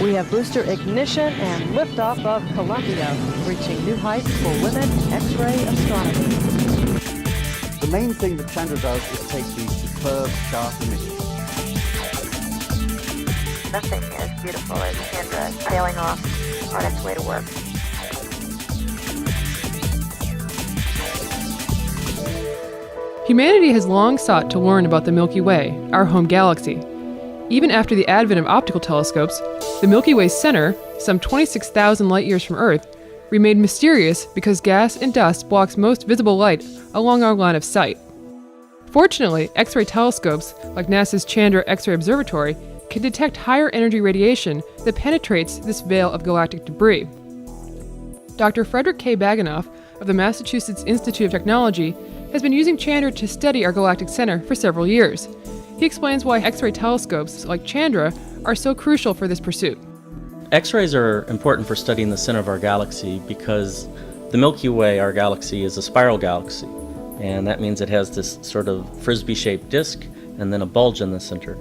We have booster ignition and liftoff of Columbia, reaching new heights for women in X-ray astronomy. The main thing that Chandra does is take these superb, sharp images. Nothing as beautiful as Chandra sailing off on its way to work. Humanity has long sought to learn about the Milky Way, our home galaxy. Even after the advent of optical telescopes, the Milky Way's center, some 26,000 light-years from Earth, remained mysterious because gas and dust blocks most visible light along our line of sight. Fortunately, X-ray telescopes, like NASA's Chandra X-ray Observatory, can detect higher energy radiation that penetrates this veil of galactic debris. Dr. Frederick K. Baganoff of the Massachusetts Institute of Technology has been using Chandra to study our galactic center for several years. He explains why X-ray telescopes like Chandra are so crucial for this pursuit. X-rays are important for studying the center of our galaxy because the Milky Way, our galaxy, is a spiral galaxy. And that means it has this sort of frisbee-shaped disk and then a bulge in the center.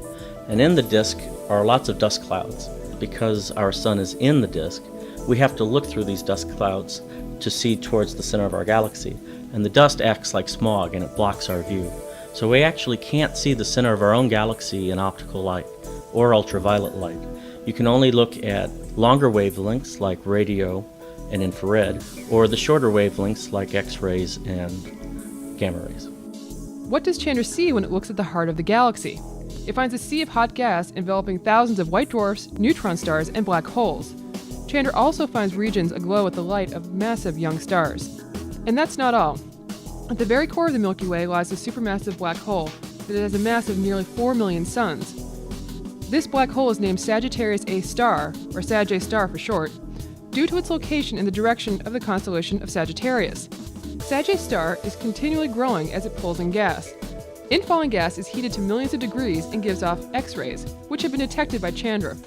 And in the disk are lots of dust clouds. Because our sun is in the disk, we have to look through these dust clouds to see towards the center of our galaxy. And the dust acts like smog and it blocks our view. So we actually can't see the center of our own galaxy in optical light or ultraviolet light. You can only look at longer wavelengths like radio and infrared, or the shorter wavelengths like X-rays and gamma rays. What does Chandra see when it looks at the heart of the galaxy? It finds a sea of hot gas enveloping thousands of white dwarfs, neutron stars, and black holes. Chandra also finds regions aglow with the light of massive young stars. And that's not all. At the very core of the Milky Way lies a supermassive black hole that has a mass of nearly 4 million suns. This black hole is named Sagittarius A star, or Sag A star for short, due to its location in the direction of the constellation of Sagittarius. Sag A star is continually growing as it pulls in gas. Infalling gas is heated to millions of degrees and gives off X-rays, which have been detected by Chandra.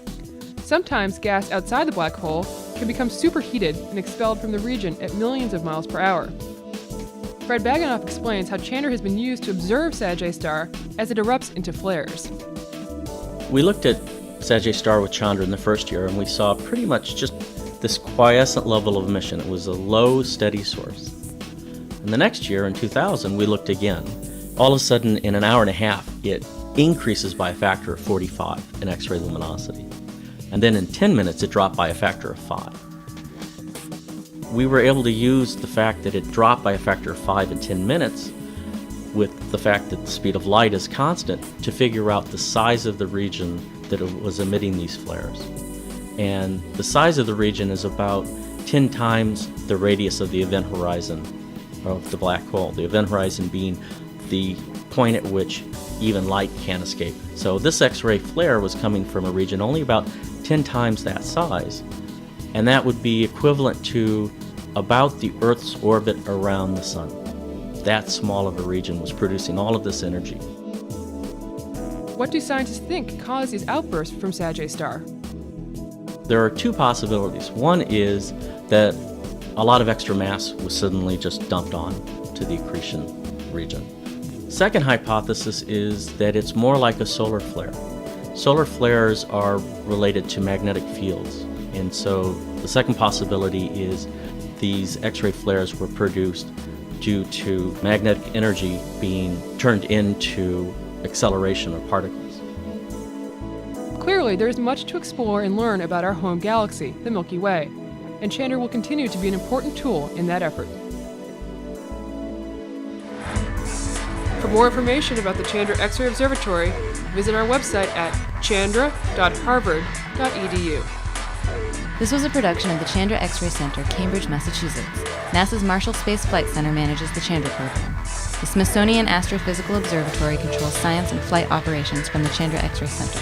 Sometimes gas outside the black hole can become superheated and expelled from the region at millions of miles per hour. Fred Baganoff explains how Chandra has been used to observe Sag A star as it erupts into flares. We looked at Sag A star with Chandra in the first year, and we saw pretty much just this quiescent level of emission. It was a low, steady source. And the next year, in 2000, we looked again. All of a sudden, in an hour and a half, it increases by a factor of 45 in X-ray luminosity. And then in 10 minutes, it dropped by a factor of 5. We were able to use the fact that it dropped by a factor of 5 in 10 minutes with the fact that the speed of light is constant to figure out the size of the region that it was emitting these flares. And the size of the region is about 10 times the radius of the event horizon of the black hole, the event horizon being the point at which even light can escape. So this X-ray flare was coming from a region only about 10 times that size, and that would be equivalent to about the Earth's orbit around the Sun. That small of a region was producing all of this energy. What do scientists think caused these outbursts from Sag A star? There are two possibilities. One is that a lot of extra mass was suddenly just dumped on to the accretion region. Second hypothesis is that it's more like a solar flare. Solar flares are related to magnetic fields, and so the second possibility is these X-ray flares were produced due to magnetic energy being turned into acceleration of particles. Clearly, there is much to explore and learn about our home galaxy, the Milky Way, and Chandra will continue to be an important tool in that effort. For more information about the Chandra X-ray Observatory, visit our website at chandra.harvard.edu. This was a production of the Chandra X-ray Center, Cambridge, Massachusetts. NASA's Marshall Space Flight Center manages the Chandra program. The Smithsonian Astrophysical Observatory controls science and flight operations from the Chandra X-ray Center.